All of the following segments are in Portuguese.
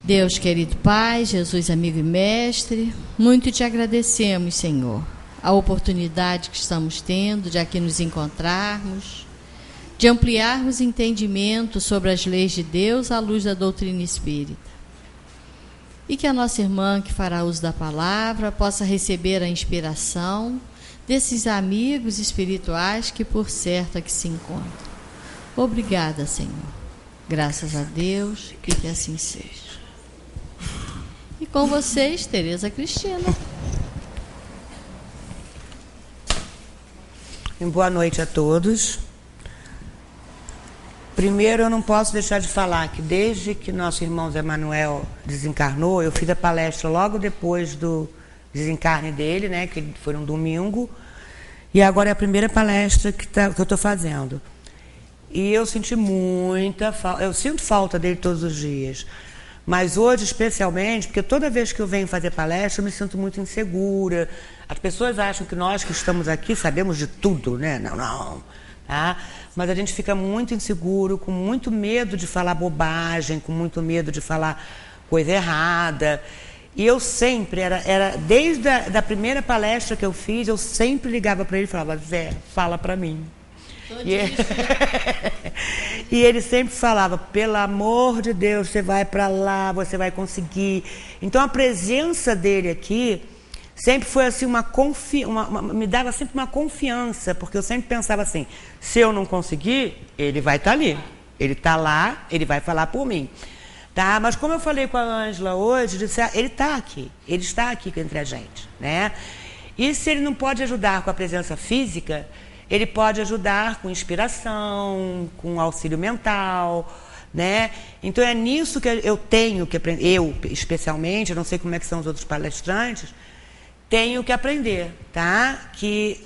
Deus querido Pai, Jesus amigo e mestre, muito te agradecemos, Senhor, a oportunidade que estamos tendo de aqui nos encontrarmos, de ampliarmos entendimento sobre as leis de Deus à luz da doutrina espírita. E que a nossa irmã que fará uso da palavra possa receber a inspiração desses amigos espirituais que por certo aqui se encontram. Obrigada, Senhor. Graças a Deus e que assim seja. E com vocês, Tereza Cristina. Boa noite a todos. Primeiro, eu não posso deixar de falar que desde que nosso irmão Zé Manuel desencarnou, eu fiz a palestra logo depois do desencarne dele, né, que foi um domingo, e agora é a primeira palestra que eu estou fazendo. E eu senti muita falta, eu sinto falta dele todos os dias, mas hoje especialmente, porque toda vez que eu venho fazer palestra eu me sinto muito insegura. As pessoas acham que nós que estamos aqui sabemos de tudo, né? Não, tá? Mas a gente fica muito inseguro, com muito medo de falar bobagem, com muito medo de falar coisa errada. E eu sempre, desde a primeira palestra que eu fiz, eu sempre ligava para ele e falava: Zé, fala para mim. E ele sempre falava: pelo amor de Deus, você vai para lá, você vai conseguir. Então a presença dele aqui sempre foi assim me dava sempre uma confiança, porque eu sempre pensava assim: se eu não conseguir, ele vai estar ali, ele está lá, ele vai falar por mim, tá? Mas como eu falei com a Ângela hoje, eu disse, ele está aqui entre a gente, né? E se ele não pode ajudar com a presença física, ele pode ajudar com inspiração, com auxílio mental, né? Então é nisso que eu tenho que aprender, eu especialmente, eu não sei como é que são os outros palestrantes, tenho que aprender, tá? Que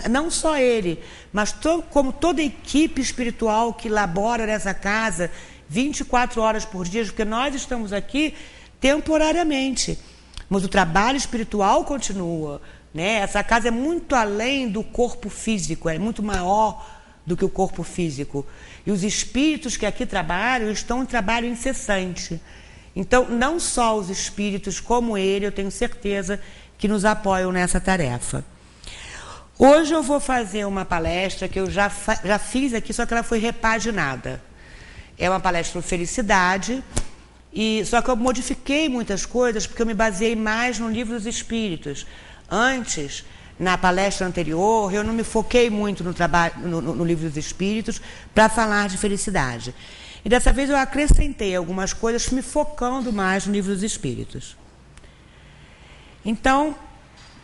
não só ele, mas como toda a equipe espiritual que labora nessa casa 24 horas por dia, porque nós estamos aqui temporariamente, mas o trabalho espiritual continua, né? Essa casa é muito além do corpo físico, é muito maior do que o corpo físico. E os espíritos que aqui trabalham estão em trabalho incessante. Então, não só os espíritos como ele, eu tenho certeza que nos apoiam nessa tarefa. Hoje eu vou fazer uma palestra que eu já fiz aqui, só que ela foi repaginada. É uma palestra sobre felicidade, só que eu modifiquei muitas coisas porque eu me baseei mais no Livro dos Espíritos. Antes, na palestra anterior, eu não me foquei muito no Livro dos Espíritos para falar de felicidade. E dessa vez eu acrescentei algumas coisas me focando mais no Livro dos Espíritos. Então,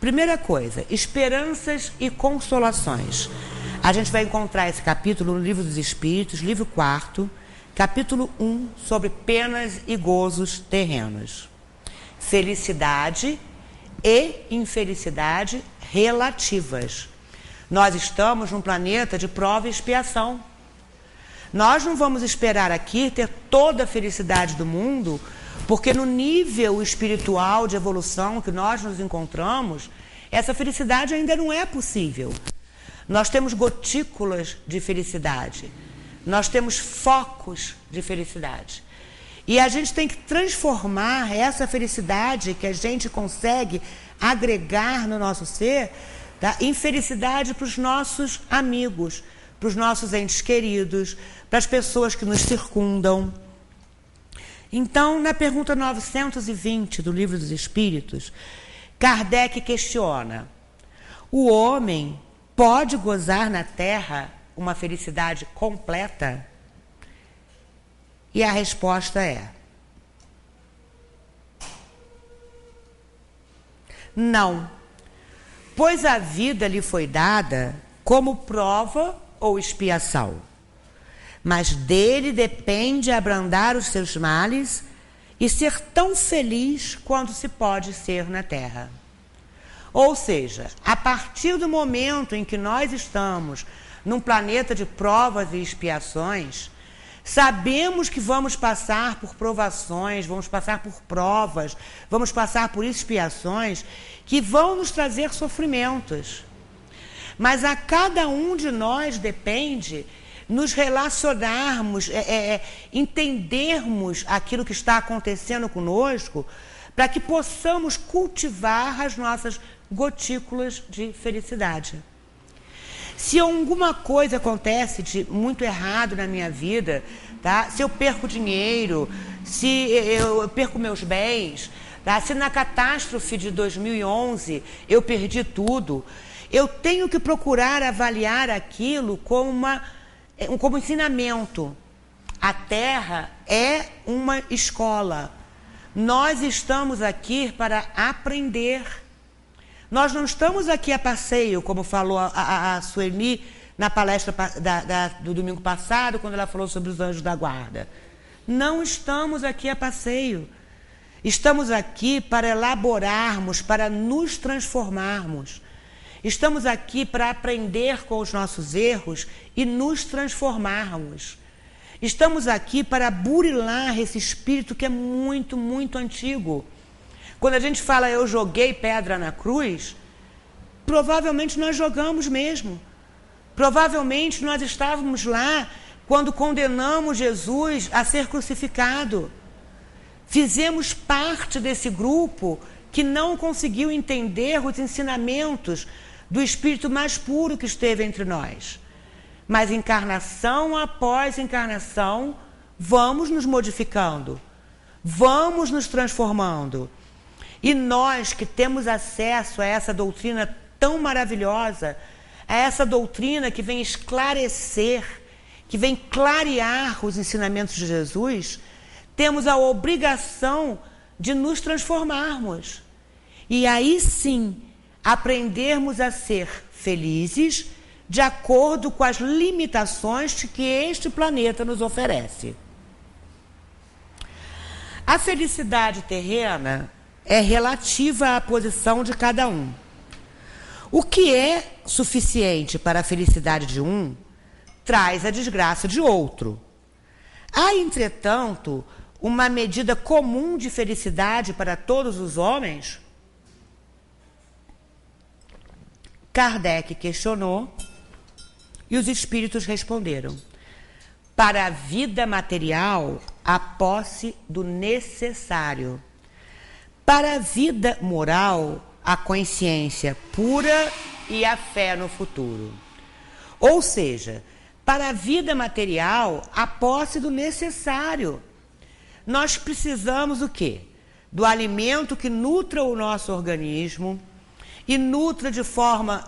primeira coisa, esperanças e consolações. A gente vai encontrar esse capítulo no Livro dos Espíritos, livro 4º, capítulo 1, sobre penas e gozos terrenos. Felicidade e infelicidade relativas. Nós estamos num planeta de prova e expiação. Nós não vamos esperar aqui ter toda a felicidade do mundo, porque no nível espiritual de evolução que nós nos encontramos, essa felicidade ainda não é possível. Nós temos gotículas de felicidade, nós temos focos de felicidade. E a gente tem que transformar essa felicidade que a gente consegue agregar no nosso ser, tá, em felicidade para os nossos amigos, para os nossos entes queridos, para as pessoas que nos circundam. Então, na pergunta 920 do Livro dos Espíritos, Kardec questiona: o homem pode gozar na Terra uma felicidade completa? E a resposta é: não, pois a vida lhe foi dada como prova ou expiação, mas dele depende abrandar os seus males e ser tão feliz quanto se pode ser na Terra. Ou seja, a partir do momento em que nós estamos num planeta de provas e expiações, sabemos que vamos passar por provações, vamos passar por provas, vamos passar por expiações que vão nos trazer sofrimentos. Mas a cada um de nós depende nos relacionarmos, entendermos aquilo que está acontecendo conosco, para que possamos cultivar as nossas gotículas de felicidade. Se alguma coisa acontece de muito errado na minha vida, tá? Se eu perco dinheiro, se eu perco meus bens, tá? Se na catástrofe de 2011 eu perdi tudo, eu tenho que procurar avaliar aquilo como ensinamento. A Terra é uma escola. Nós estamos aqui para aprender. Nós não estamos aqui a passeio, como falou a Sueli na palestra do domingo passado, quando ela falou sobre os anjos da guarda. Não estamos aqui a passeio. Estamos aqui para elaborarmos, para nos transformarmos. Estamos aqui para aprender com os nossos erros e nos transformarmos. Estamos aqui para burilar esse espírito que é muito, muito antigo. Quando a gente fala eu joguei pedra na cruz, provavelmente nós jogamos mesmo. Provavelmente nós estávamos lá quando condenamos Jesus a ser crucificado. Fizemos parte desse grupo que não conseguiu entender os ensinamentos do espírito mais puro que esteve entre nós. Mas encarnação após encarnação, vamos nos modificando, vamos nos transformando. E nós que temos acesso a essa doutrina tão maravilhosa, a essa doutrina que vem esclarecer, que vem clarear os ensinamentos de Jesus, temos a obrigação de nos transformarmos. E aí sim, aprendermos a ser felizes de acordo com as limitações que este planeta nos oferece. A felicidade terrena é relativa à posição de cada um. O que é suficiente para a felicidade de um, traz a desgraça de outro. Há, entretanto, uma medida comum de felicidade para todos os homens? Kardec questionou e os espíritos responderam: para a vida material, a posse do necessário. Para a vida moral, a consciência pura e a fé no futuro. Ou seja, para a vida material, a posse do necessário. Nós precisamos o quê? Do alimento que nutra o nosso organismo e nutra de forma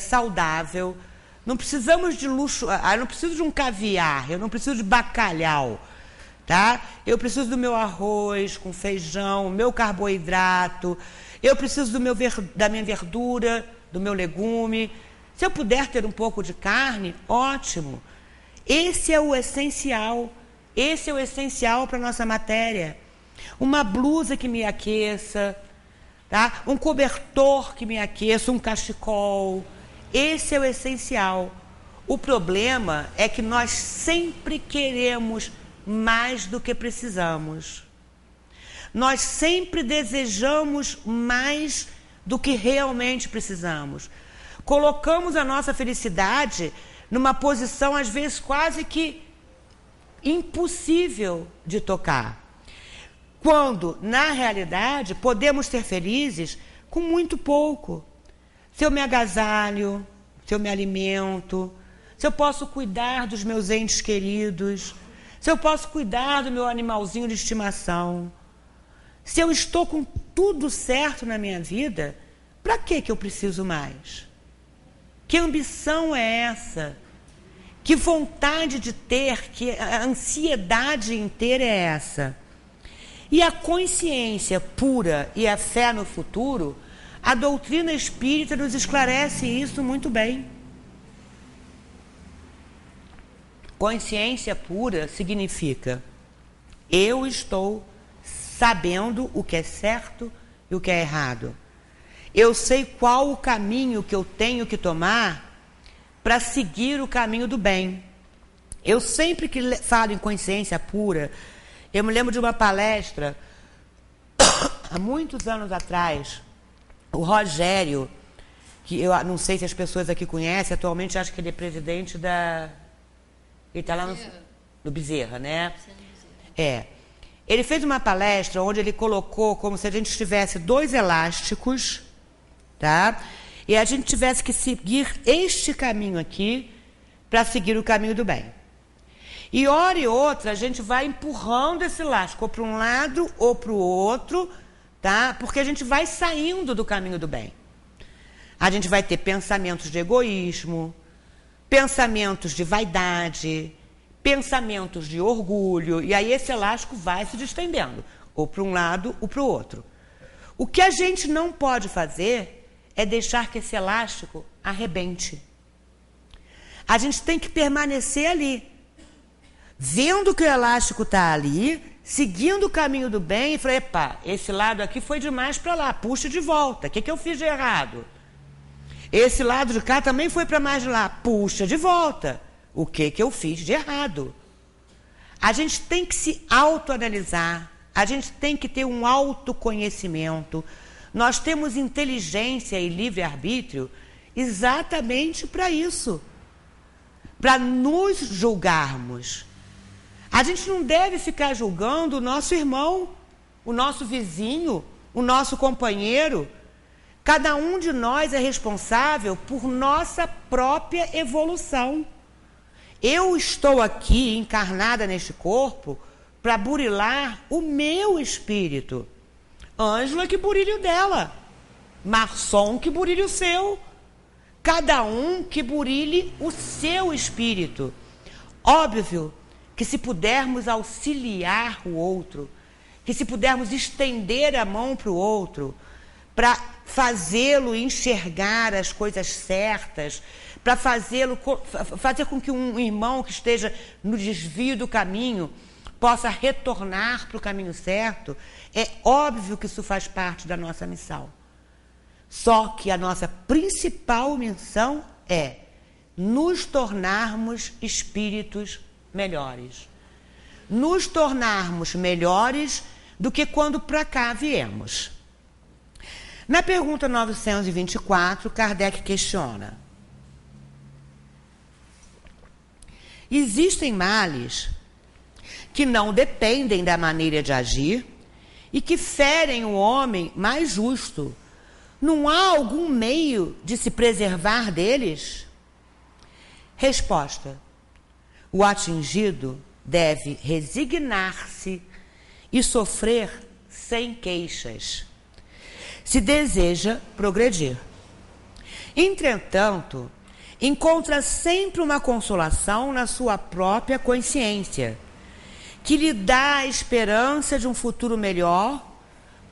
saudável. Não precisamos de luxo, eu não preciso de um caviar, eu não preciso de bacalhau, tá? Eu preciso do meu arroz com feijão, meu carboidrato, eu preciso da minha verdura, do meu legume. Se eu puder ter um pouco de carne, ótimo. Esse é o essencial para a nossa matéria. Uma blusa que me aqueça, tá? Um cobertor que me aqueça, um cachecol. Esse é o essencial. O problema é que nós sempre queremos mais do que precisamos. Nós sempre desejamos mais do que realmente precisamos. Colocamos a nossa felicidade numa posição, às vezes, quase que impossível de tocar. Quando, na realidade, podemos ser felizes com muito pouco. Se eu me agasalho, se eu me alimento, se eu posso cuidar dos meus entes queridos, se eu posso cuidar do meu animalzinho de estimação, se eu estou com tudo certo na minha vida, para que eu preciso mais? Que ambição é essa? Que vontade de ter, que ansiedade em ter é essa? E a consciência pura e a fé no futuro, a doutrina espírita nos esclarece isso muito bem. Consciência pura significa: eu estou sabendo o que é certo e o que é errado. Eu sei qual o caminho que eu tenho que tomar para seguir o caminho do bem. Eu sempre que falo em consciência pura, eu me lembro de uma palestra há muitos anos atrás. O Rogério, que eu não sei se as pessoas aqui conhecem, atualmente acho que ele é presidente Ele está lá no Bezerra, né? É. Ele fez uma palestra onde ele colocou como se a gente tivesse 2 elásticos, tá? E a gente tivesse que seguir este caminho aqui para seguir o caminho do bem. E hora e outra a gente vai empurrando esse elástico ou para um lado ou para o outro, tá? Porque a gente vai saindo do caminho do bem. A gente vai ter pensamentos de egoísmo, pensamentos de vaidade, pensamentos de orgulho, e aí esse elástico vai se distendendo, ou para um lado ou para o outro. O que a gente não pode fazer é deixar que esse elástico arrebente. A gente tem que permanecer ali, vendo que o elástico está ali, seguindo o caminho do bem, e falar, epa, esse lado aqui foi demais para lá, puxa de volta, o que eu fiz de errado? Esse lado de cá também foi para mais de lá, puxa de volta. O que eu fiz de errado? A gente tem que se autoanalisar, a gente tem que ter um autoconhecimento. Nós temos inteligência e livre-arbítrio exatamente para isso, para nos julgarmos. A gente não deve ficar julgando o nosso irmão, o nosso vizinho, o nosso companheiro. Cada um de nós é responsável por nossa própria evolução. Eu estou aqui, encarnada neste corpo, para burilar o meu espírito. Ângela que burile o dela. Marçom que burile o seu. Cada um que burile o seu espírito. Óbvio que se pudermos auxiliar o outro, que se pudermos estender a mão para o outro, para fazê-lo enxergar as coisas certas, para fazer com que um irmão que esteja no desvio do caminho possa retornar para o caminho certo, é óbvio que isso faz parte da nossa missão. Só que a nossa principal missão é nos tornarmos espíritos melhores. Nos tornarmos melhores do que quando para cá viemos. Na pergunta 924, Kardec questiona: existem males que não dependem da maneira de agir e que ferem o homem mais justo. Não há algum meio de se preservar deles? Resposta: o atingido deve resignar-se e sofrer sem queixas, se deseja progredir. Entretanto, encontra sempre uma consolação na sua própria consciência, que lhe dá a esperança de um futuro melhor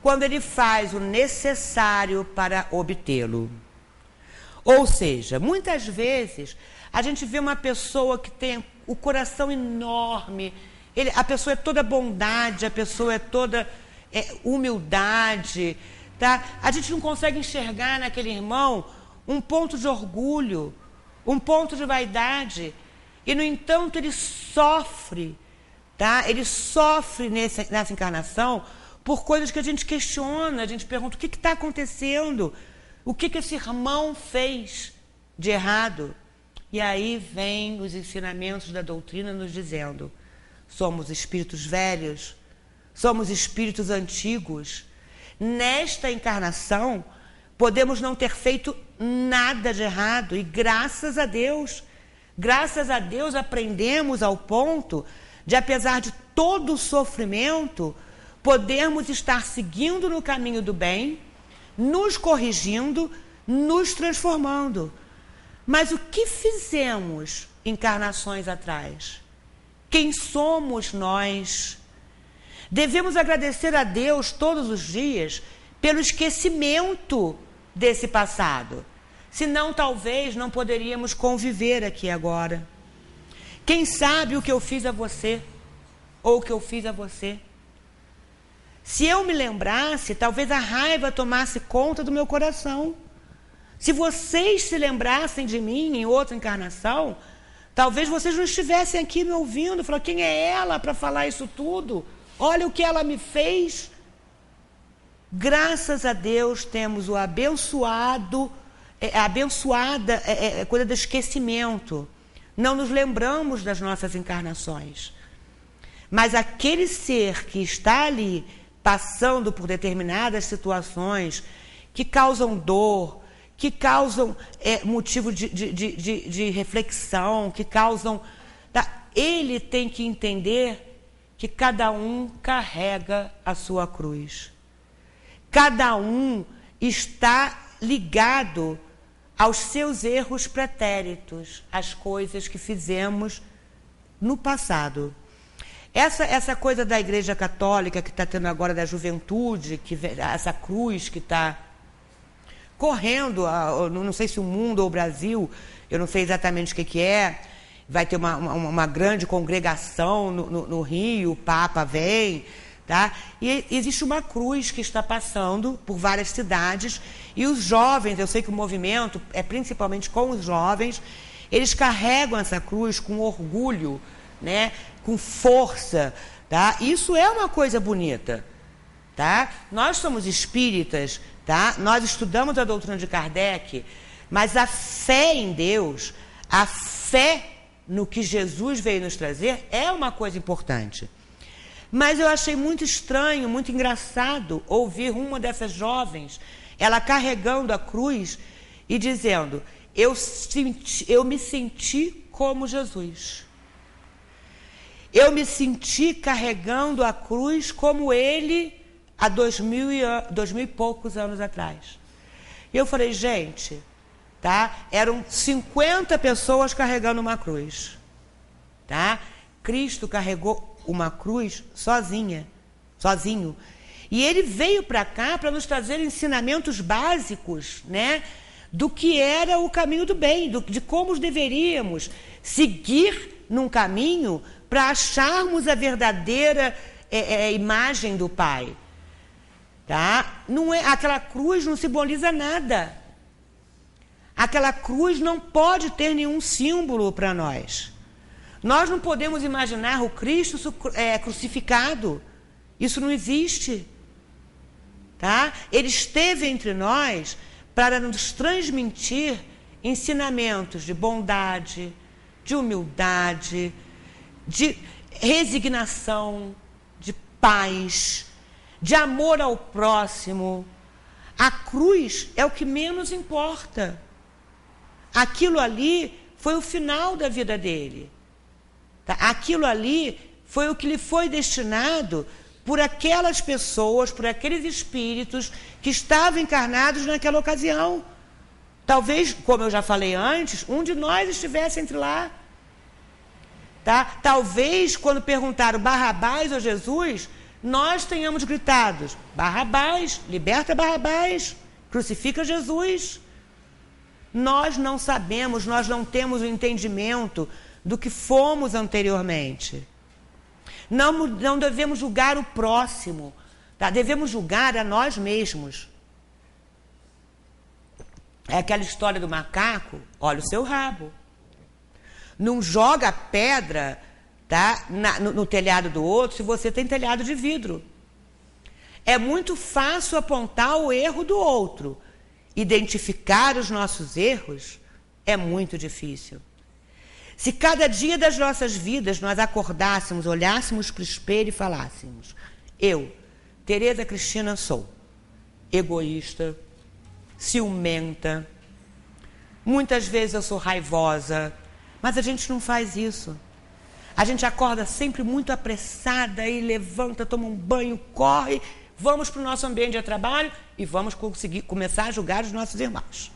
quando ele faz o necessário para obtê-lo. Ou seja, muitas vezes a gente vê uma pessoa que tem o coração enorme, a pessoa é toda bondade, a pessoa é toda humildade, tá? A gente não consegue enxergar naquele irmão um ponto de orgulho, um ponto de vaidade, e no entanto ele sofre, tá? Ele sofre nessa encarnação por coisas que a gente questiona, a gente pergunta: o que está acontecendo? O que esse irmão fez de errado? E aí vem os ensinamentos da doutrina nos dizendo: somos espíritos velhos, somos espíritos antigos. Nesta encarnação, podemos não ter feito nada de errado, e graças a Deus aprendemos ao ponto de, apesar de todo o sofrimento, podermos estar seguindo no caminho do bem, nos corrigindo, nos transformando. Mas o que fizemos encarnações atrás? Quem somos nós? Devemos agradecer a Deus todos os dias pelo esquecimento desse passado. Senão, talvez, não poderíamos conviver aqui agora. Quem sabe o que eu fiz a você, ou o que eu fiz a você? Se eu me lembrasse, talvez a raiva tomasse conta do meu coração. Se vocês se lembrassem de mim em outra encarnação, talvez vocês não estivessem aqui me ouvindo. Falando: quem é ela para falar isso tudo? Olha o que ela me fez. Graças a Deus temos o abençoada coisa do esquecimento. não nos lembramos das nossas encarnações. Mas aquele ser que está ali, passando por determinadas situações que causam dor, que causam motivo de reflexão, que causam... Ele tem que entender que cada um carrega a sua cruz. Cada um está ligado aos seus erros pretéritos, às coisas que fizemos no passado. Essa coisa da Igreja Católica que está tendo agora da juventude, essa cruz que está correndo, não sei se o mundo ou o Brasil, eu não sei exatamente o que é, vai ter uma grande congregação no Rio, o Papa vem, tá? E existe uma cruz que está passando por várias cidades, e os jovens, eu sei que o movimento é principalmente com os jovens, eles carregam essa cruz com orgulho, né? Com força, tá? Isso é uma coisa bonita, tá? Nós somos espíritas, tá? Nós estudamos a doutrina de Kardec, mas a fé em Deus, a fé no que Jesus veio nos trazer é uma coisa importante. Mas eu achei muito estranho, muito engraçado ouvir uma dessas jovens, ela carregando a cruz e dizendo: eu me senti como Jesus. Eu me senti carregando a cruz como ele há 2000 e poucos anos atrás. E eu falei, gente, tá? Eram 50 pessoas carregando uma cruz, tá? Cristo carregou uma cruz sozinho. E ele veio para cá para nos trazer ensinamentos básicos, né? Do que era o caminho do bem, de como deveríamos seguir num caminho para acharmos a verdadeira imagem do Pai. Tá? Não é, aquela cruz não simboliza nada. Aquela cruz não pode ter nenhum símbolo para nós. Nós não podemos imaginar o Cristo crucificado. Isso não existe. Tá? Ele esteve entre nós para nos transmitir ensinamentos de bondade, de humildade, de resignação, de paz, de amor ao próximo. A cruz é o que menos importa. Aquilo ali foi o final da vida dele. Tá? Aquilo ali foi o que lhe foi destinado por aquelas pessoas, por aqueles espíritos que estavam encarnados naquela ocasião. Talvez, como eu já falei antes, um de nós estivesse entre lá. Tá? Talvez, quando perguntaram Barrabás ou Jesus, nós tenhamos gritado: Barrabás, liberta Barrabás, crucifica Jesus. Nós não sabemos, nós não temos o entendimento do que fomos anteriormente. Não devemos julgar o próximo, tá? Devemos julgar a nós mesmos. É aquela história do macaco, olha o seu rabo. Não joga pedra, tá, no telhado do outro se você tem telhado de vidro. É muito fácil apontar o erro do outro. Identificar os nossos erros é muito difícil. Se cada dia das nossas vidas nós acordássemos, olhássemos para o espelho e falássemos: eu, Tereza Cristina, sou egoísta, ciumenta, muitas vezes eu sou raivosa, mas a gente não faz isso. A gente acorda sempre muito apressada e levanta, toma um banho, corre, vamos para o nosso ambiente de trabalho e vamos começar a julgar os nossos irmãos.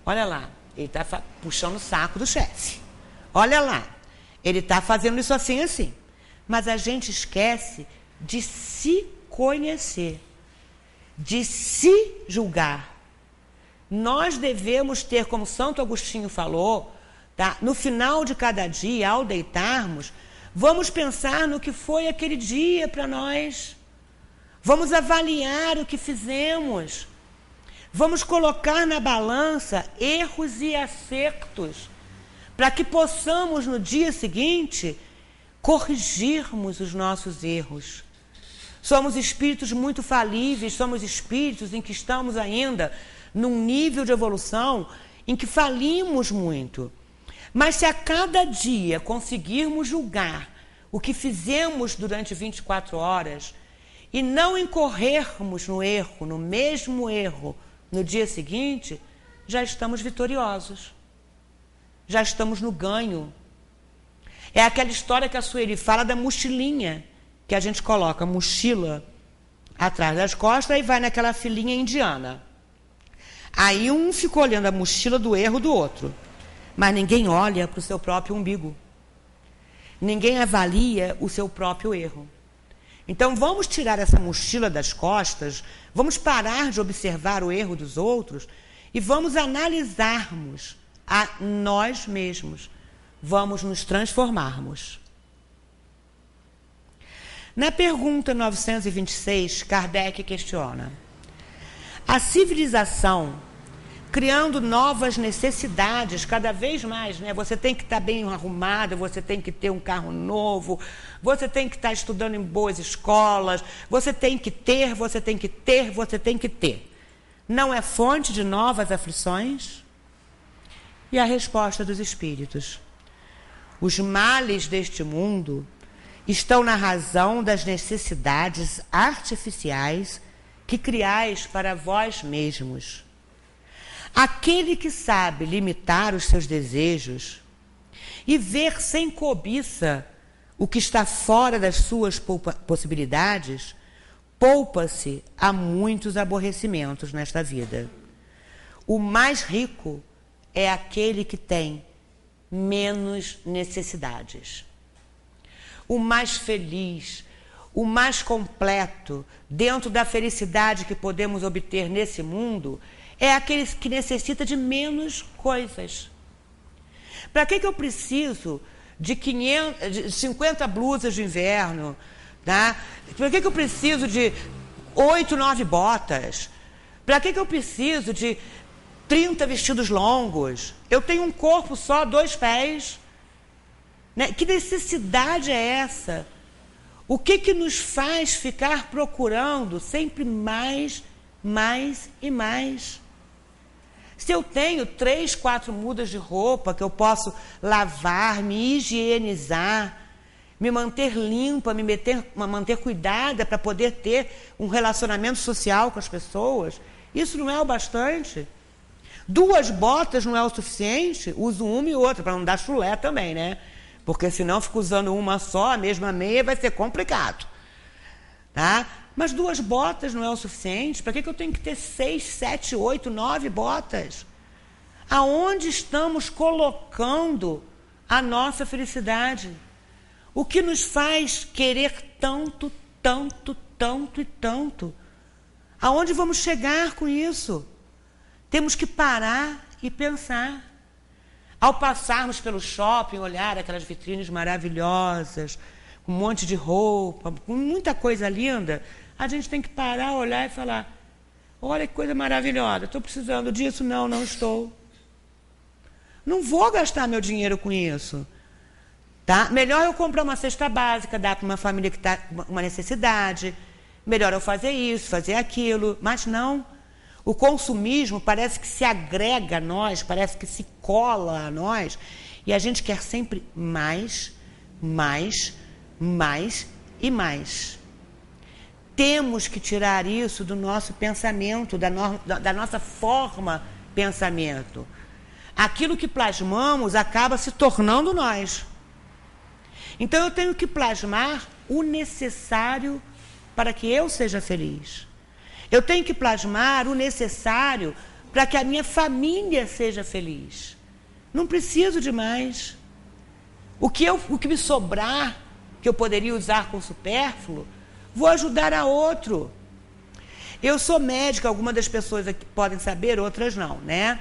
Olha lá, ele está puxando o saco do chefe. Olha lá, ele está fazendo isso assim, assim. Mas a gente esquece de se conhecer, de se julgar. Nós devemos ter, como Santo Agostinho falou, tá? No final de cada dia, ao deitarmos, vamos pensar no que foi aquele dia para nós. Vamos avaliar o que fizemos. Vamos colocar na balança erros e acertos, para que possamos, no dia seguinte, corrigirmos os nossos erros. Somos espíritos muito falíveis, somos espíritos em que estamos ainda num nível de evolução em que falimos muito. Mas se a cada dia conseguirmos julgar o que fizemos durante 24 horas e não incorrermos no erro, no mesmo erro, no dia seguinte, já estamos vitoriosos. Já estamos no ganho. É aquela história que a Sueli fala da mochilinha, que a gente coloca a mochila atrás das costas e vai naquela filinha indiana. Aí um ficou olhando a mochila do erro do outro, mas ninguém olha para o seu próprio umbigo. Ninguém avalia o seu próprio erro. Então vamos tirar essa mochila das costas, vamos parar de observar o erro dos outros e vamos analisarmos a nós mesmos. Vamos nos transformarmos. Na pergunta 926, Kardec questiona: a civilização, criando novas necessidades cada vez mais, né? Você tem que estar bem arrumado, você tem que ter um carro novo, você tem que estar estudando em boas escolas, você tem que ter, você tem que ter, você tem que ter. Não é fonte de novas aflições? E a resposta dos espíritos: os males deste mundo estão na razão das necessidades artificiais que criais para vós mesmos. Aquele que sabe limitar os seus desejos e ver sem cobiça o que está fora das suas possibilidades, poupa-se a muitos aborrecimentos nesta vida. O mais rico é aquele que tem menos necessidades. O mais feliz, o mais completo, dentro da felicidade que podemos obter nesse mundo, é aquele que necessita de menos coisas. Para que eu preciso de 50 blusas de inverno? Tá? Para que eu preciso de 8, 9 botas? Para que eu preciso de 30 vestidos longos? Eu tenho um corpo só, 2 pés. Né? Que necessidade é essa? O que nos faz ficar procurando sempre mais, mais e mais? Se eu tenho 3, 4 mudas de roupa que eu posso lavar, me higienizar, me manter limpa, manter cuidada para poder ter um relacionamento social com as pessoas, isso não é o bastante? 2 botas não é o suficiente? Uso uma e outra, para não dar chulé também, né? Porque senão fico usando uma só, a mesma meia, vai ser complicado. Tá? Mas 2 botas não é o suficiente? Para que eu tenho que ter 6, 7, 8, 9 botas? Aonde estamos colocando a nossa felicidade? O que nos faz querer tanto, tanto, tanto e tanto? Aonde vamos chegar com isso? Temos que parar e pensar. Ao passarmos pelo shopping, olhar aquelas vitrines maravilhosas, com um monte de roupa, com muita coisa linda, a gente tem que parar, olhar e falar: olha que coisa maravilhosa, estou precisando disso? Não, não estou. Não vou gastar meu dinheiro com isso. Tá? Melhor eu comprar uma cesta básica, dar para uma família que está com uma necessidade. Melhor eu fazer isso, fazer aquilo. Mas não. O consumismo parece que se agrega a nós, parece que se cola a nós. E a gente quer sempre mais, mais, mais e mais. Temos que tirar isso do nosso pensamento, da nossa forma pensamento. Aquilo que plasmamos acaba se tornando nós. Então eu tenho que plasmar o necessário para que eu seja feliz. Eu tenho que plasmar o necessário para que a minha família seja feliz. Não preciso de mais. O que me sobrar, que eu poderia usar com supérfluo, vou ajudar a outro. Eu sou médica, algumas das pessoas aqui podem saber, outras não, né?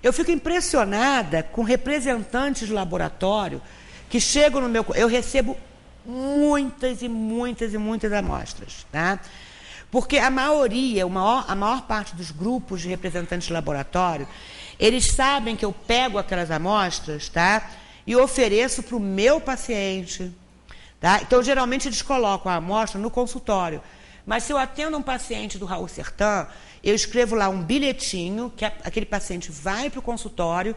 Eu fico impressionada com representantes de laboratório que chegam no meu... Eu recebo muitas e muitas e muitas amostras, tá? Porque a maioria, a maior parte dos grupos de representantes de laboratório, eles sabem que eu pego aquelas amostras, tá? E ofereço para o meu paciente, tá? Então, geralmente, eles colocam a amostra no consultório. Mas se eu atendo um paciente do Raul Sertã, eu escrevo lá um bilhetinho, que aquele paciente vai para o consultório,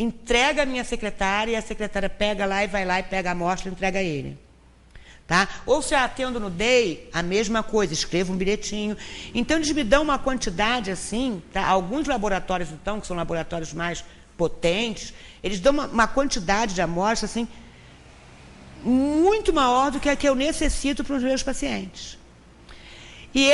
entrega a minha secretária, e a secretária pega lá e vai lá e pega a amostra e entrega a ele. Tá? Ou se eu atendo no DEI, a mesma coisa, escrevo um bilhetinho. Então, eles me dão uma quantidade assim, tá? Alguns laboratórios, então, que são laboratórios mais potentes, eles dão uma quantidade de amostra assim, muito maior do que a que eu necessito para os meus pacientes. E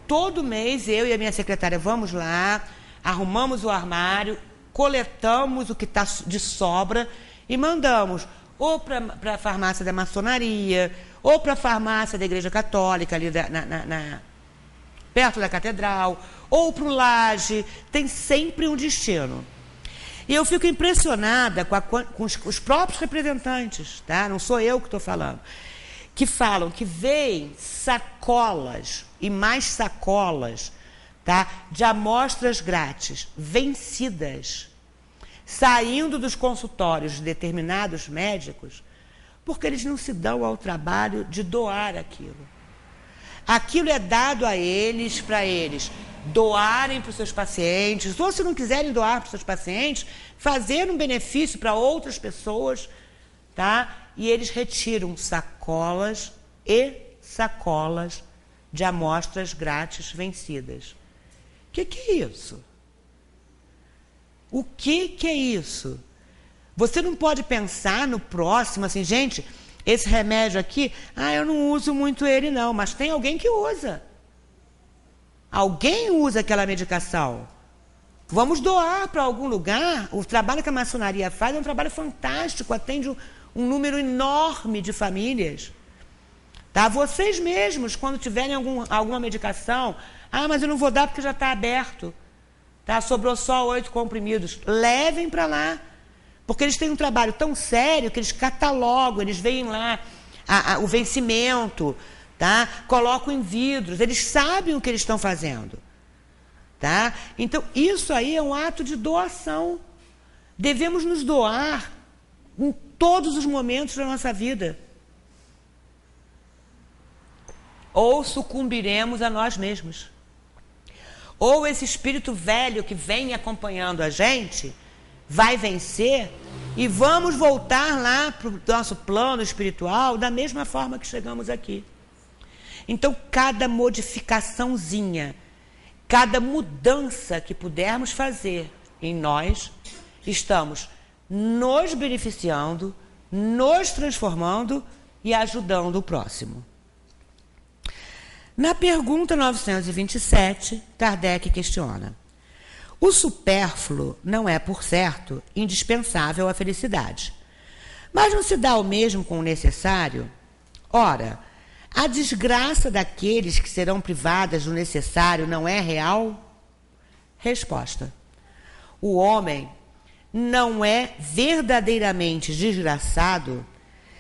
todo mês, eu e a minha secretária vamos lá, arrumamos o armário, coletamos o que está de sobra e mandamos ou para a farmácia da maçonaria, ou para a farmácia da Igreja Católica, ali perto da catedral, ou para o Laje, tem sempre um destino. E eu fico impressionada com os próprios representantes, tá? Não sou eu que estou falando, que falam que veem sacolas e mais sacolas, tá? De amostras grátis, vencidas, saindo dos consultórios de determinados médicos, porque eles não se dão ao trabalho de doar aquilo. Aquilo é dado a eles, para eles doarem para os seus pacientes, ou se não quiserem doar para os seus pacientes, fazer um benefício para outras pessoas, tá? E eles retiram sacolas e sacolas de amostras grátis vencidas. O que é isso? O que é isso? Você não pode pensar no próximo, assim, gente, esse remédio aqui, eu não uso muito ele não, mas tem alguém que usa. Alguém usa aquela medicação. Vamos doar para algum lugar. O trabalho que a maçonaria faz é um trabalho fantástico, atende um número enorme de famílias. Tá? Vocês mesmos, quando tiverem alguma medicação, mas eu não vou dar porque já está aberto. Tá? Sobrou só 8 comprimidos. Levem para lá. Porque eles têm um trabalho tão sério que eles catalogam, eles veem lá o vencimento, tá? Colocam em vidros, eles sabem o que eles estão fazendo. Tá? Então, isso aí é um ato de doação. Devemos nos doar em todos os momentos da nossa vida. Ou sucumbiremos a nós mesmos. Ou esse espírito velho que vem acompanhando a gente vai vencer e vamos voltar lá para o nosso plano espiritual da mesma forma que chegamos aqui. Então, cada modificaçãozinha, cada mudança que pudermos fazer em nós, estamos nos beneficiando, nos transformando e ajudando o próximo. Na pergunta 927, Kardec questiona: o supérfluo não é, por certo, indispensável à felicidade, mas não se dá o mesmo com o necessário? Ora, a desgraça daqueles que serão privadas do necessário não é real? Resposta: o homem não é verdadeiramente desgraçado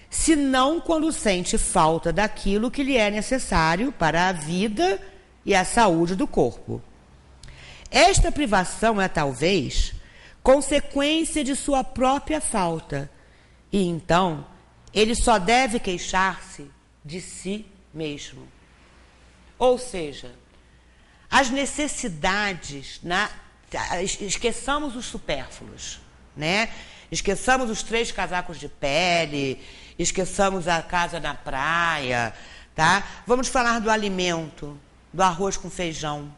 senão quando sente falta daquilo que lhe é necessário para a vida e a saúde do corpo. Esta privação é, talvez, consequência de sua própria falta, e então ele só deve queixar-se de si mesmo. Ou seja, as necessidades, esqueçamos os supérfluos, né? Esqueçamos os 3 casacos de pele, esqueçamos a casa na praia, tá? Vamos falar do alimento, do arroz com feijão.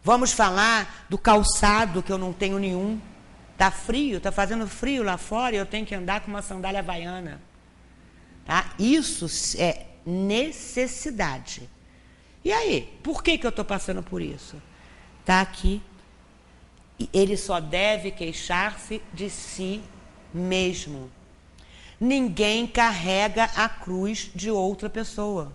Vamos falar do calçado, que eu não tenho nenhum. Está frio, está fazendo frio lá fora e eu tenho que andar com uma sandália havaiana. Tá? Isso é necessidade. E aí, por que eu estou passando por isso? Está aqui. Ele só deve queixar-se de si mesmo. Ninguém carrega a cruz de outra pessoa.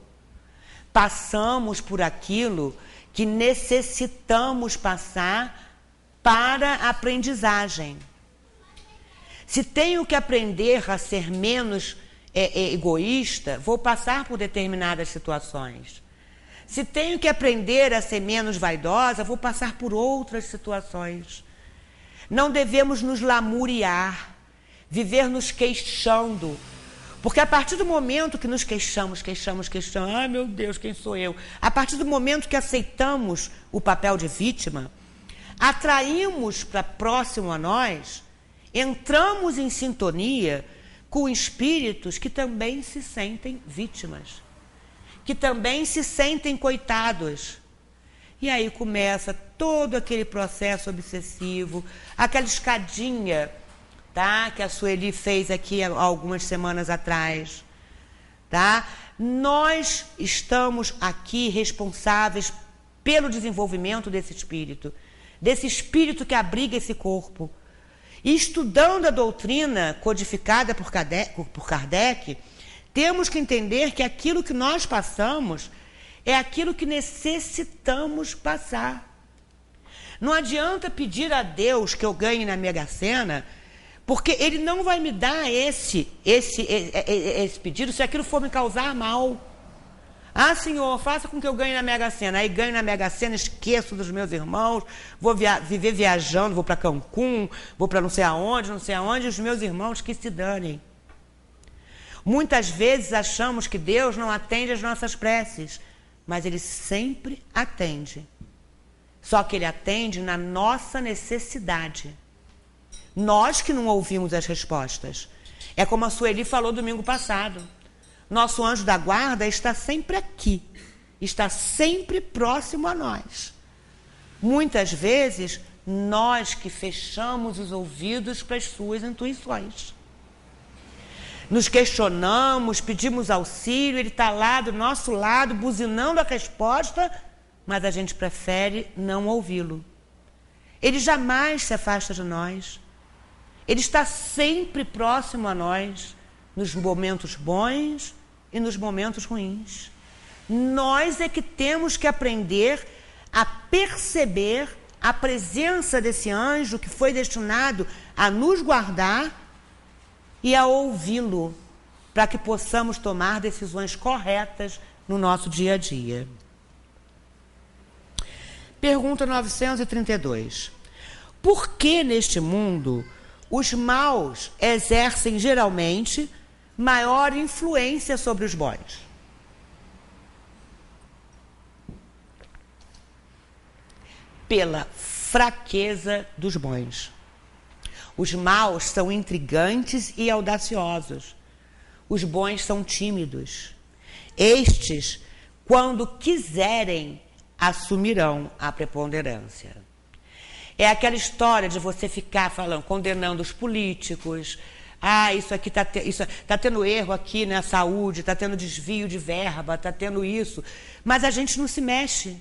Passamos por aquilo que necessitamos passar para a aprendizagem. Se tenho que aprender a ser menos egoísta, vou passar por determinadas situações. Se tenho que aprender a ser menos vaidosa, vou passar por outras situações. Não devemos nos lamuriar, viver nos queixando. Porque a partir do momento que nos queixamos, ai meu Deus, quem sou eu? A partir do momento que aceitamos o papel de vítima, atraímos para próximo a nós entramos em sintonia com espíritos que também se sentem vítimas, que também se sentem coitados. E aí começa todo aquele processo obsessivo, aquela escadinha, tá, que a Sueli fez aqui há algumas semanas atrás. Tá? Nós estamos aqui responsáveis pelo desenvolvimento desse espírito que abriga esse corpo. E estudando a doutrina codificada por Kardec, temos que entender que aquilo que nós passamos é aquilo que necessitamos passar. Não adianta pedir a Deus que eu ganhe na Mega Sena, porque Ele não vai me dar esse pedido se aquilo for me causar mal. Ah, Senhor, faça com que eu ganhe na Mega Sena. Aí ganho na Mega Sena, esqueço dos meus irmãos, vou viver viajando, vou para Cancún, vou para não sei aonde, e os meus irmãos que se danem. Muitas vezes achamos que Deus não atende às nossas preces, mas Ele sempre atende. Só que Ele atende na nossa necessidade. Nós que não ouvimos as respostas. É como a Sueli falou domingo passado. Nosso anjo da guarda está sempre aqui. Está sempre próximo a nós. Muitas vezes, nós que fechamos os ouvidos para as suas intuições. Nos questionamos, pedimos auxílio, ele está lá do nosso lado, buzinando a resposta, mas a gente prefere não ouvi-lo. Ele jamais se afasta de nós. Ele está sempre próximo a nós, nos momentos bons e nos momentos ruins. Nós é que temos que aprender a perceber a presença desse anjo que foi destinado a nos guardar e a ouvi-lo, para que possamos tomar decisões corretas no nosso dia a dia. Pergunta 932. Por que neste mundo os maus exercem geralmente maior influência sobre os bons? Pela fraqueza dos bons. Os maus são intrigantes e audaciosos. Os bons são tímidos. Estes, quando quiserem, assumirão a preponderância. É aquela história de você ficar falando, condenando os políticos. Ah, isso aqui tá tendo erro aqui na saúde, está tendo desvio de verba, está tendo isso. Mas a gente não se mexe.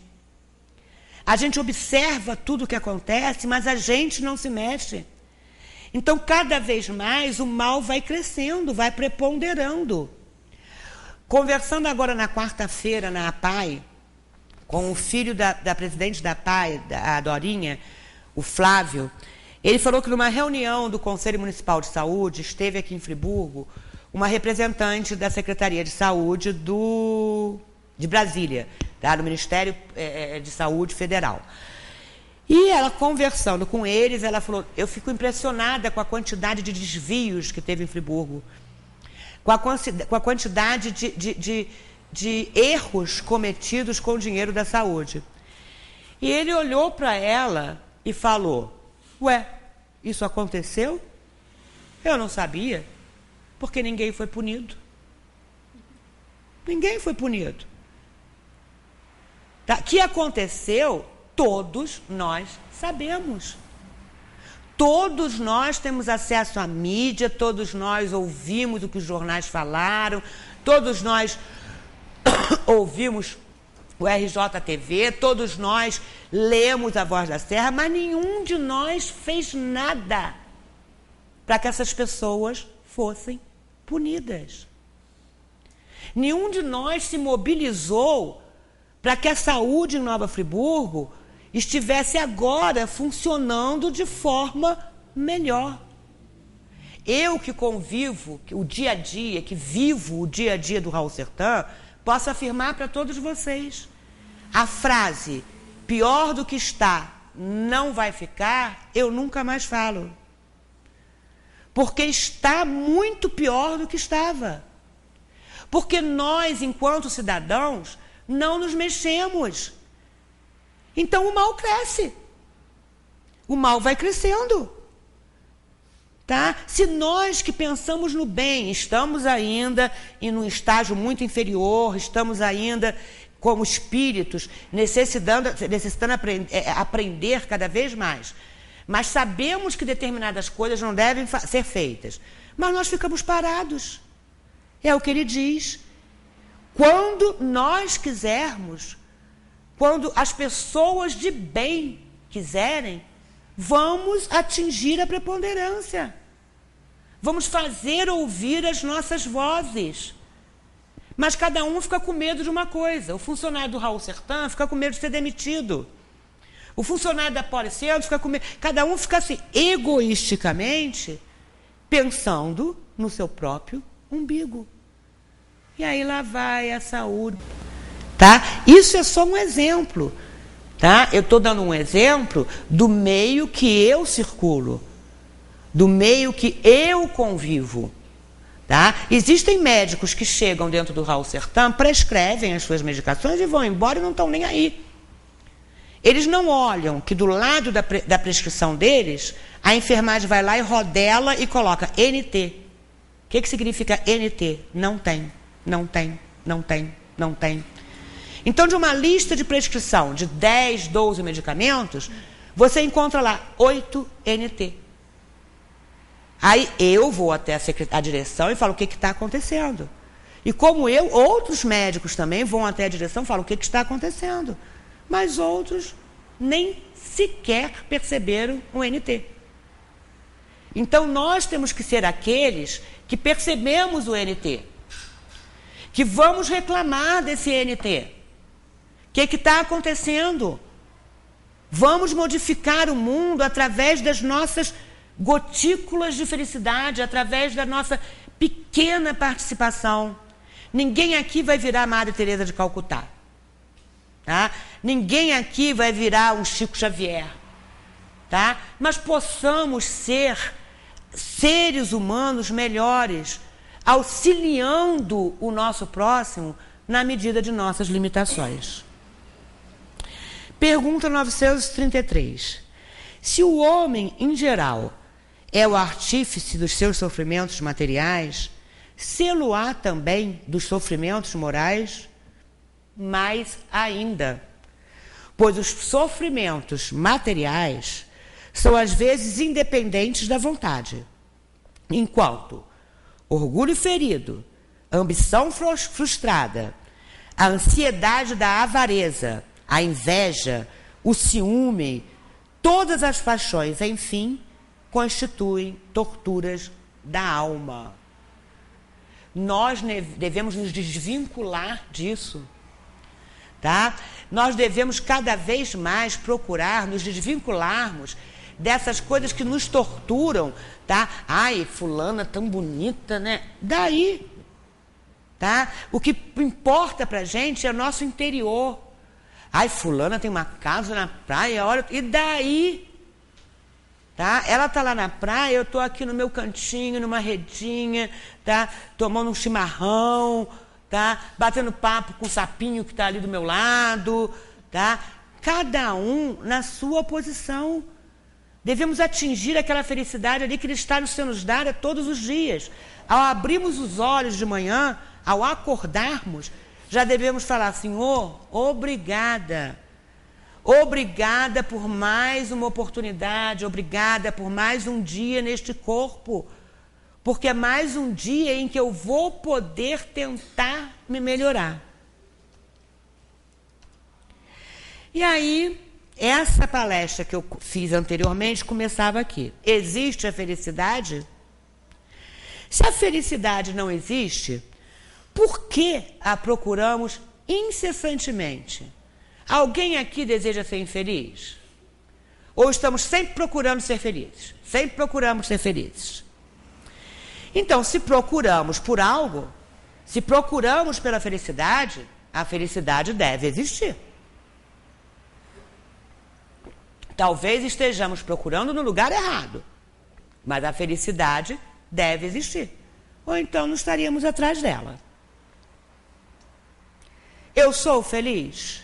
A gente observa tudo o que acontece, mas a gente não se mexe. Então, cada vez mais, o mal vai crescendo, vai preponderando. Conversando agora na quarta-feira na APAI, com o filho da presidente da APAI, a Dorinha, o Flávio, ele falou que numa reunião do Conselho Municipal de Saúde, esteve aqui em Friburgo, uma representante da Secretaria de Saúde de Brasília, tá? Do Ministério de Saúde Federal. E ela, conversando com eles, ela falou, eu fico impressionada com a quantidade de desvios que teve em Friburgo, com a quantidade de erros cometidos com o dinheiro da saúde. E ele olhou para ela e falou, ué, isso aconteceu? Eu não sabia, porque ninguém foi punido. Ninguém foi punido. Tá? Que aconteceu, todos nós sabemos. Todos nós temos acesso à mídia, todos nós ouvimos o que os jornais falaram, todos nós ouvimos o RJTV, todos nós lemos a Voz da Serra, mas nenhum de nós fez nada para que essas pessoas fossem punidas. Nenhum de nós se mobilizou para que a saúde em Nova Friburgo estivesse agora funcionando de forma melhor. Eu que convivo o dia a dia, que vivo o dia a dia do Raul Sertã, posso afirmar para todos vocês, a frase, pior do que está, não vai ficar, eu nunca mais falo. Porque está muito pior do que estava. Porque nós, enquanto cidadãos, não nos mexemos. Então o mal cresce. O mal vai crescendo. Tá? Se nós que pensamos no bem estamos ainda em um estágio muito inferior, estamos ainda como espíritos necessitando aprender cada vez mais, mas sabemos que determinadas coisas não devem ser feitas, mas nós ficamos parados. É o que ele diz. Quando nós quisermos, quando as pessoas de bem quiserem, vamos atingir a preponderância. Vamos fazer ouvir as nossas vozes. Mas cada um fica com medo de uma coisa. O funcionário do Raul Sertã fica com medo de ser demitido. O funcionário da Policentro fica com medo. Cada um fica assim, egoisticamente, pensando no seu próprio umbigo. E aí lá vai a saúde. Tá? Isso é só um exemplo. Tá? Eu estou dando um exemplo do meio que eu circulo, do meio que eu convivo. Tá? Existem médicos que chegam dentro do Raul Sertã, prescrevem as suas medicações e vão embora e não estão nem aí. Eles não olham que do lado da prescrição deles, a enfermagem vai lá e rodela e coloca NT. O que significa NT? Não tem, não tem, não tem, não tem. Então, de uma lista de prescrição de 10, 12 medicamentos, você encontra lá 8 NT. Aí eu vou até a direção e falo o que está acontecendo. E como eu, outros médicos também vão até a direção e falam o que está acontecendo. Mas outros nem sequer perceberam o NT. Então, nós temos que ser aqueles que percebemos o NT, que vamos reclamar desse NT. O que está acontecendo? Vamos modificar o mundo através das nossas gotículas de felicidade, através da nossa pequena participação. Ninguém aqui vai virar Madre Teresa de Calcutá. Tá? Ninguém aqui vai virar um Chico Xavier. Tá? Mas possamos ser seres humanos melhores, auxiliando o nosso próximo na medida de nossas limitações. Pergunta 933. Se o homem, em geral, é o artífice dos seus sofrimentos materiais, sê-lo-á também dos sofrimentos morais? Mais ainda, pois os sofrimentos materiais são às vezes independentes da vontade, enquanto orgulho ferido, ambição frustrada, a ansiedade da avareza, a inveja, o ciúme, todas as paixões, enfim, constituem torturas da alma. Nós devemos nos desvincular disso. Tá? Nós devemos cada vez mais procurar nos desvincularmos dessas coisas que nos torturam. Tá? Ai, fulana tão bonita, né? Daí. Tá? O que importa pra gente é o nosso interior. Ai, fulana tem uma casa na praia, olha, e daí? Tá? Ela está lá na praia, eu estou aqui no meu cantinho, numa redinha, tá? Tomando um chimarrão, tá? Batendo papo com o sapinho que está ali do meu lado. Tá? Cada um na sua posição. Devemos atingir aquela felicidade ali que Ele está nos nos dar todos os dias. Ao abrirmos os olhos de manhã, ao acordarmos, já devemos falar, Senhor, obrigada. Obrigada por mais uma oportunidade, obrigada por mais um dia neste corpo, porque é mais um dia em que eu vou poder tentar me melhorar. E aí, essa palestra que eu fiz anteriormente começava aqui. Existe a felicidade? Se a felicidade não existe, por que a procuramos incessantemente? Alguém aqui deseja ser infeliz? Ou estamos sempre procurando ser felizes? Sempre procuramos ser felizes. Então, se procuramos por algo, se procuramos pela felicidade, a felicidade deve existir. Talvez estejamos procurando no lugar errado, mas a felicidade deve existir. Ou então não estaríamos atrás dela. Eu sou feliz?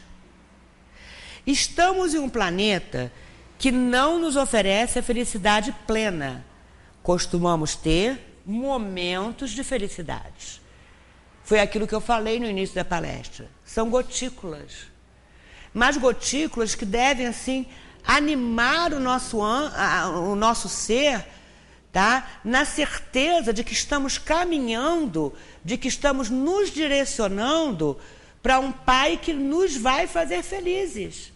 Estamos em um planeta que não nos oferece a felicidade plena, costumamos ter momentos de felicidade. Foi aquilo que eu falei no início da palestra. São gotículas. Mas gotículas que devem, assim, animar o nosso ser, tá? Na certeza de que estamos caminhando, de que estamos nos direcionando para um Pai que nos vai fazer felizes.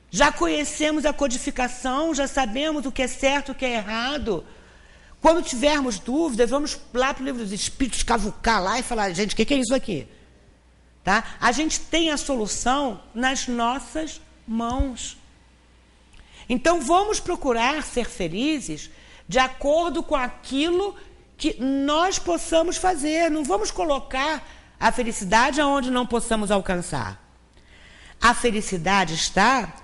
Já conhecemos a codificação, já sabemos o que é certo e o que é errado. Quando tivermos dúvidas, vamos lá para o livro dos Espíritos, cavucar lá e falar, gente, o que é isso aqui? Tá? A gente tem a solução nas nossas mãos. Então, vamos procurar ser felizes de acordo com aquilo que nós possamos fazer. Não vamos colocar a felicidade aonde não possamos alcançar. A felicidade está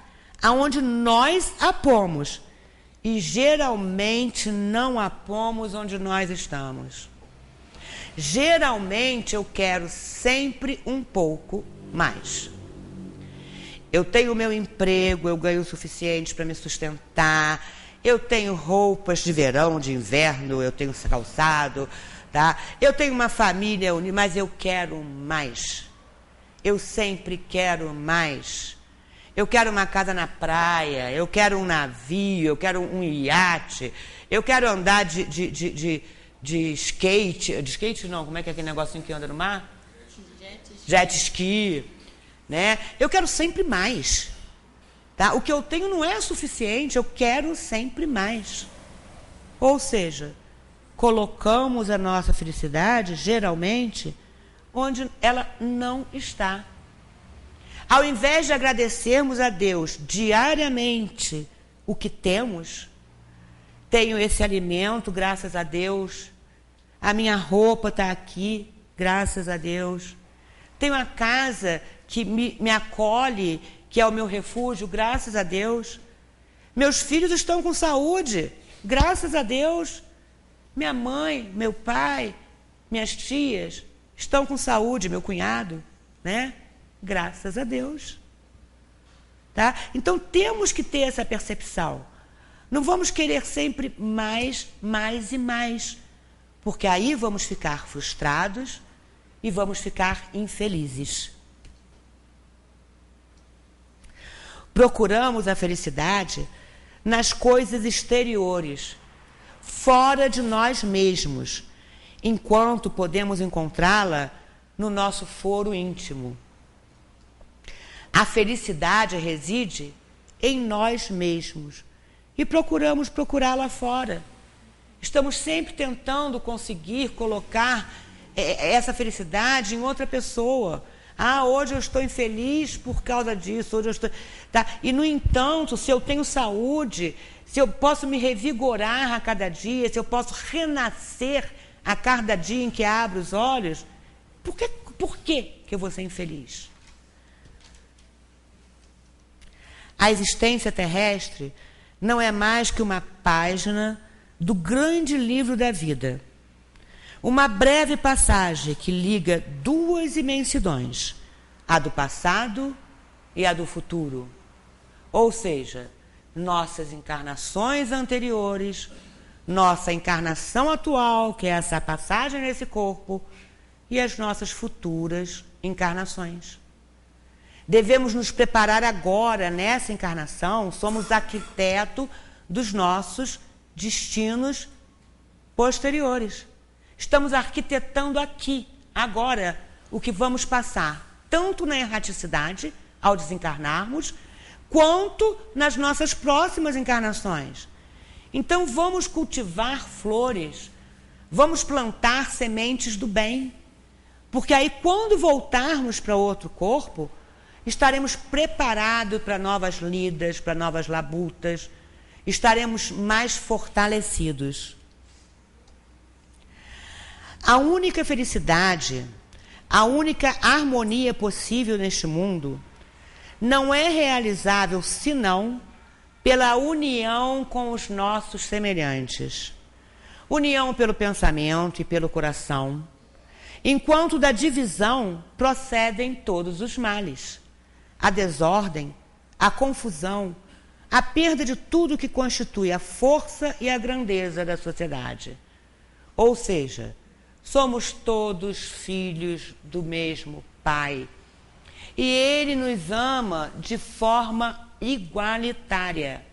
aonde nós a pomos. E geralmente não a pomos onde nós estamos. Geralmente eu quero sempre um pouco mais. Eu tenho o meu emprego, eu ganho o suficiente para me sustentar, eu tenho roupas de verão, de inverno, eu tenho calçado, tá? Eu tenho uma família unida, mas eu quero mais. Eu sempre quero mais. Eu quero uma casa na praia, eu quero um navio, eu quero um iate, eu quero andar de skate. De skate não, como é que é aquele negocinho que anda no mar? Jet ski. Né? Eu quero sempre mais. Tá? O que eu tenho não é suficiente, eu quero sempre mais. Ou seja, colocamos a nossa felicidade, geralmente, onde ela não está. Ao invés de agradecermos a Deus diariamente o que temos, tenho esse alimento, graças a Deus, a minha roupa está aqui, graças a Deus, tenho a casa que me acolhe, que é o meu refúgio, graças a Deus, meus filhos estão com saúde, graças a Deus, minha mãe, meu pai, minhas tias estão com saúde, meu cunhado, né? Graças a Deus. Tá? Então, temos que ter essa percepção. Não vamos querer sempre mais, mais e mais, porque aí vamos ficar frustrados e vamos ficar infelizes. Procuramos a felicidade nas coisas exteriores, fora de nós mesmos, enquanto podemos encontrá-la no nosso foro íntimo. A felicidade reside em nós mesmos e procuramos procurá-la fora. Estamos sempre tentando conseguir colocar essa felicidade em outra pessoa. Ah, hoje eu estou infeliz por causa disso, hoje eu estou... Tá? E, no entanto, se eu tenho saúde, se eu posso me revigorar a cada dia, se eu posso renascer a cada dia em que abro os olhos, por que eu vou ser infeliz? A existência terrestre não é mais que uma página do grande livro da vida. Uma breve passagem que liga duas imensidões, a do passado e a do futuro. Ou seja, nossas encarnações anteriores, nossa encarnação atual, que é essa passagem nesse corpo, e as nossas futuras encarnações. Devemos nos preparar agora, nessa encarnação, somos arquiteto dos nossos destinos posteriores. Estamos arquitetando aqui, agora, o que vamos passar, tanto na erraticidade, ao desencarnarmos, quanto nas nossas próximas encarnações. Então, vamos cultivar flores, vamos plantar sementes do bem, porque aí, quando voltarmos para outro corpo, estaremos preparados para novas lidas, para novas labutas, estaremos mais fortalecidos. A única felicidade, a única harmonia possível neste mundo não é realizável senão pela união com os nossos semelhantes. União pelo pensamento e pelo coração, enquanto da divisão procedem todos os males. A desordem, a confusão, a perda de tudo que constitui a força e a grandeza da sociedade. Ou seja, somos todos filhos do mesmo Pai. E Ele nos ama de forma igualitária.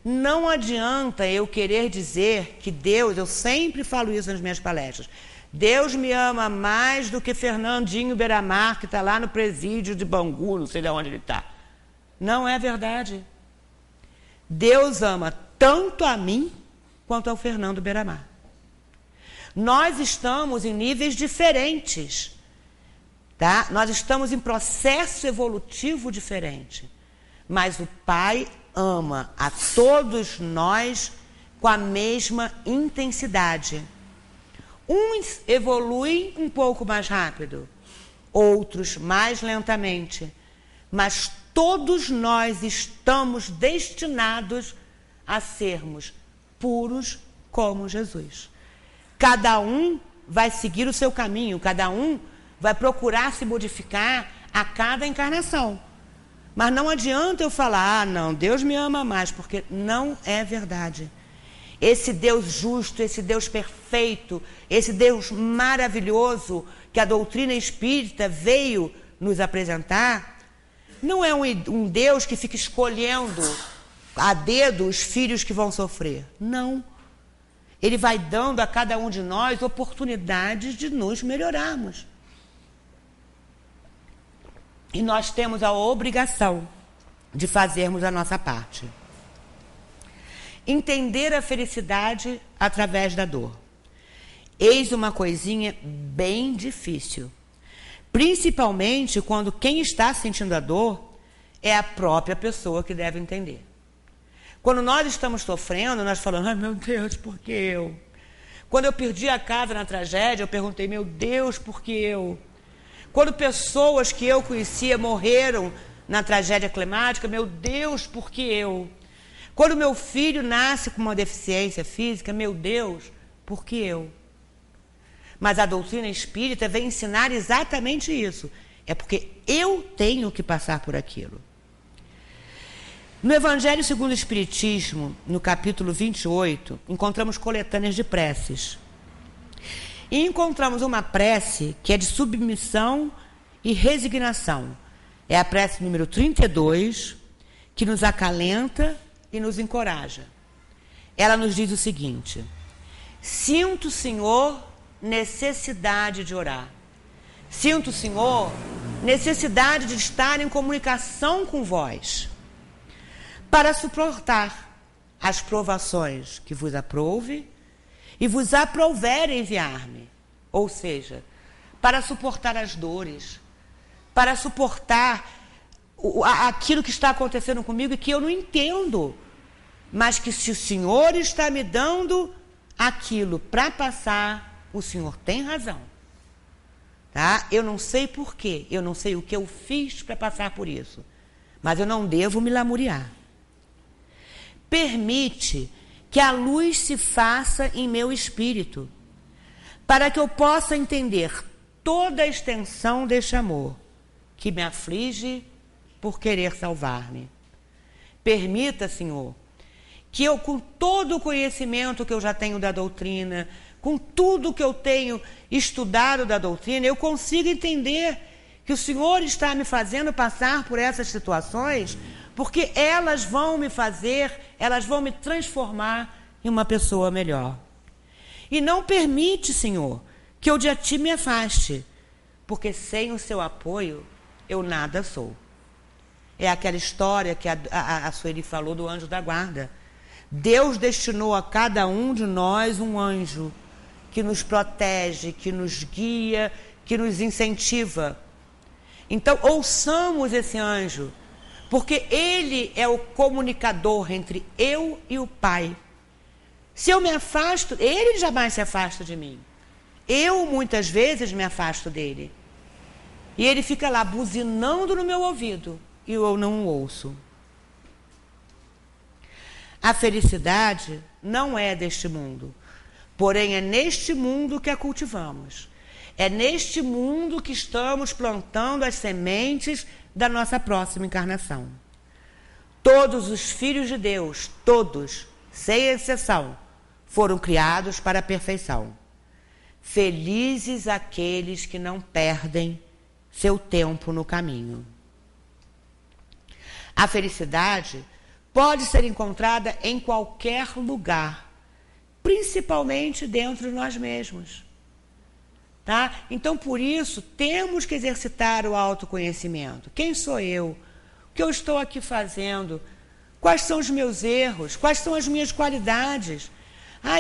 Não adianta eu querer dizer que Deus, eu sempre falo isso nas minhas palestras, Deus me ama mais do que Fernandinho Beiramar, que está lá no presídio de Bangu, não sei de onde ele está. Não é verdade. Deus ama tanto a mim quanto ao Fernando Beiramar. Nós estamos em níveis diferentes, tá? Nós estamos em processo evolutivo diferente. Mas o Pai ama a todos nós com a mesma intensidade. Uns evoluem um pouco mais rápido, outros mais lentamente, mas todos nós estamos destinados a sermos puros como Jesus. Cada um vai seguir o seu caminho, cada um vai procurar se modificar a cada encarnação. Mas não adianta eu falar, não, Deus me ama mais, porque não é verdade. Esse Deus justo, esse Deus perfeito, esse Deus maravilhoso que a doutrina espírita veio nos apresentar, não é um Deus que fica escolhendo a dedo os filhos que vão sofrer. Não. Ele vai dando a cada um de nós oportunidades de nos melhorarmos. E nós temos a obrigação de fazermos a nossa parte. Entender a felicidade através da dor. Eis uma coisinha bem difícil. Principalmente quando quem está sentindo a dor é a própria pessoa que deve entender. Quando nós estamos sofrendo, nós falamos, ai meu Deus, por que eu? Quando eu perdi a casa na tragédia, eu perguntei, meu Deus, por que eu? Quando pessoas que eu conhecia morreram na tragédia climática, meu Deus, por que eu? Quando meu filho nasce com uma deficiência física, meu Deus, por que eu? Mas a doutrina espírita vem ensinar exatamente isso. É porque eu tenho que passar por aquilo. No Evangelho segundo o Espiritismo, no capítulo 28, encontramos coletâneas de preces. E encontramos uma prece que é de submissão e resignação. É a prece número 32, que nos acalenta e nos encoraja. Ela nos diz o seguinte: sinto, Senhor, necessidade de orar. Sinto, Senhor, necessidade de estar em comunicação com vós, para suportar as provações que vos aprouve e vos aprouver enviar-me. Ou seja, para suportar as dores, para suportar aquilo que está acontecendo comigo e que eu não entendo, mas que se o Senhor está me dando aquilo para passar, o Senhor tem razão. Tá? Eu não sei porquê, eu não sei o que eu fiz para passar por isso, mas eu não devo me lamuriar. Permite que a luz se faça em meu espírito, para que eu possa entender toda a extensão deste amor, que me aflige por querer salvar-me. Permita, Senhor, que eu, com todo o conhecimento que eu já tenho da doutrina, com tudo que eu tenho estudado da doutrina, eu consiga entender que o Senhor está me fazendo passar por essas situações, porque elas vão me fazer, elas vão me transformar em uma pessoa melhor. E não permite, Senhor, que eu de ti me afaste, porque sem o seu apoio eu nada sou. É aquela história que a Sueli falou do anjo da guarda. Deus destinou a cada um de nós um anjo que nos protege, que nos guia, que nos incentiva. Então, ouçamos esse anjo, porque ele é o comunicador entre eu e o Pai. Se eu me afasto, ele jamais se afasta de mim. Eu, muitas vezes, me afasto dele. E ele fica lá buzinando no meu ouvido e eu não o ouço. A felicidade não é deste mundo, porém é neste mundo que a cultivamos. É neste mundo que estamos plantando as sementes da nossa próxima encarnação. Todos os filhos de Deus, todos, sem exceção, foram criados para a perfeição. Felizes aqueles que não perdem seu tempo no caminho. A felicidade pode ser encontrada em qualquer lugar, principalmente dentro de nós mesmos. Tá? Então, por isso, temos que exercitar o autoconhecimento. Quem sou eu? O que eu estou aqui fazendo? Quais são os meus erros? Quais são as minhas qualidades?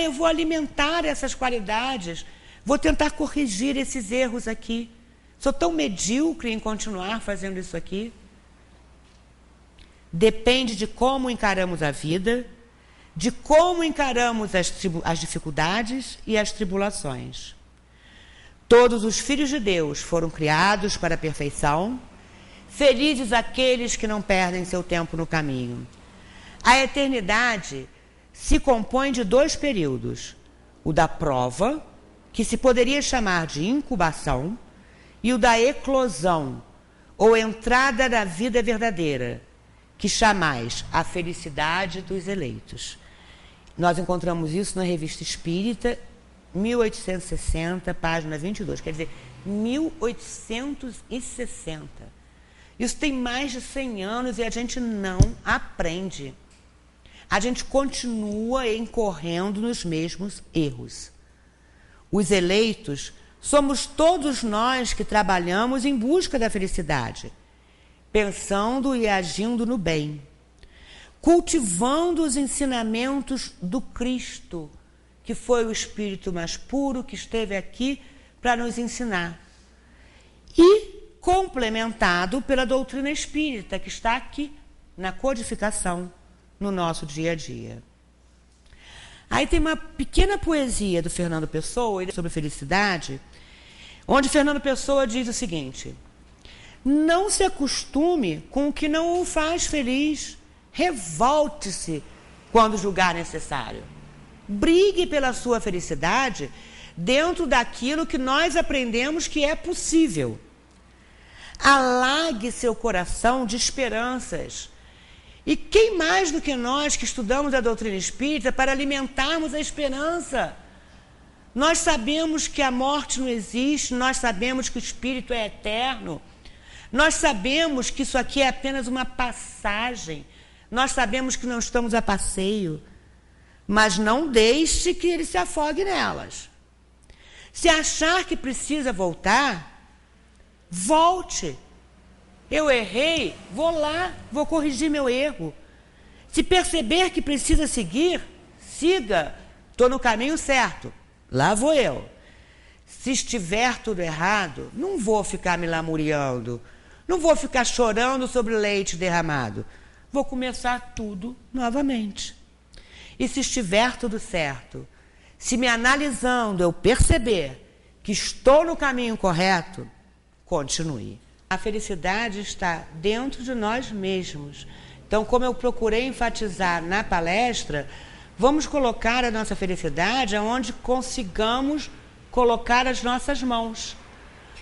Eu vou alimentar essas qualidades, vou tentar corrigir esses erros aqui. Sou tão medíocre em continuar fazendo isso aqui. Depende de como encaramos a vida, de como encaramos as dificuldades e as tribulações. Todos os filhos de Deus foram criados para a perfeição. Felizes aqueles que não perdem seu tempo no caminho. A eternidade se compõe de 2 períodos. O da prova, que se poderia chamar de incubação, e o da eclosão, ou entrada na vida verdadeira, que chamais a felicidade dos eleitos. Nós encontramos isso na Revista Espírita, 1860, página 22, quer dizer, 1860. Isso tem mais de 100 anos e a gente não aprende. A gente continua incorrendo nos mesmos erros. Os eleitos somos todos nós que trabalhamos em busca da felicidade, pensando e agindo no bem, cultivando os ensinamentos do Cristo, que foi o Espírito mais puro que esteve aqui para nos ensinar, e complementado pela doutrina espírita, que está aqui na codificação, no nosso dia a dia. Aí tem uma pequena poesia do Fernando Pessoa sobre felicidade, onde Fernando Pessoa diz o seguinte: não se acostume com o que não o faz feliz, revolte-se quando julgar necessário. Brigue pela sua felicidade dentro daquilo que nós aprendemos que é possível. Alague seu coração de esperanças. E quem mais do que nós que estudamos a doutrina espírita para alimentarmos a esperança? Nós sabemos que a morte não existe, nós sabemos que o espírito é eterno, nós sabemos que isso aqui é apenas uma passagem, nós sabemos que não estamos a passeio, mas não deixe que ele se afogue nelas. Se achar que precisa voltar, volte. Eu errei, vou lá, vou corrigir meu erro. Se perceber que precisa seguir, siga. Estou no caminho certo, lá vou eu. Se estiver tudo errado, não vou ficar me lamuriando, não vou ficar chorando sobre o leite derramado. Vou começar tudo novamente. E se estiver tudo certo, se me analisando eu perceber que estou no caminho correto, continue. A felicidade está dentro de nós mesmos. Então, como eu procurei enfatizar na palestra, vamos colocar a nossa felicidade onde consigamos colocar as nossas mãos.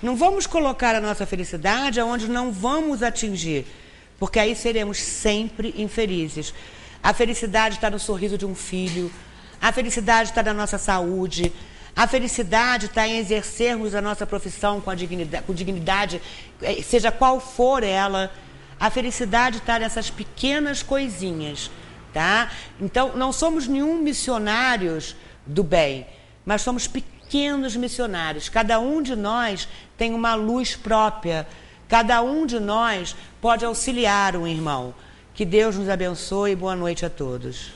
Não vamos colocar a nossa felicidade onde não vamos atingir, porque aí seremos sempre infelizes. A felicidade está no sorriso de um filho, a felicidade está na nossa saúde, a felicidade está em exercermos a nossa profissão com dignidade, seja qual for ela. A felicidade está nessas pequenas coisinhas, tá? Então, não somos nenhum missionários do bem, mas somos pequenos missionários. Cada um de nós tem uma luz própria, cada um de nós pode auxiliar um irmão. Que Deus nos abençoe e boa noite a todos.